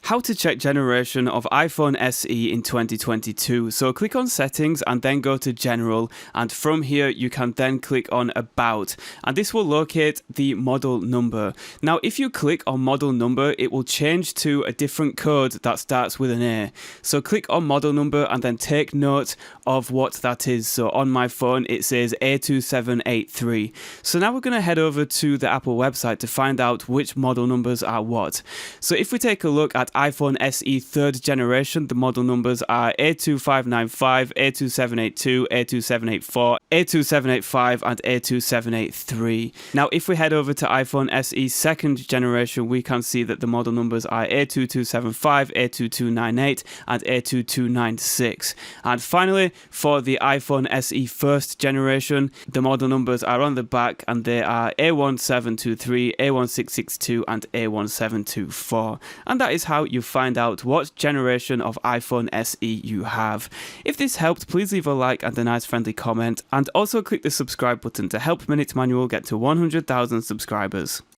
How to check generation of iPhone SE in 2022. So click on settings and then go to general, and from here you can then click on about, and this will locate the model number. Now if you click on model number, it will change to a different code that starts with an A. So click on model number and then take note of what that is. So on my phone it says A2783. So now we're going to head over to the Apple website to find out which model numbers are what. So if we take a look at iPhone SE 3rd generation, the model numbers are A2595, A2782, A2784, A2785 and A2783. Now if we head over to iPhone SE 2nd generation, we can see that the model numbers are A2275, A2298 and A2296. And finally, for the iPhone SE 1st generation, the model numbers are on the back and they are A1723, A1662 and A1724. And that is how you find out what generation of iPhone SE you have. If this helped, please leave a like and a nice friendly comment, and also click the subscribe button to help Minutemanual get to 100,000 subscribers.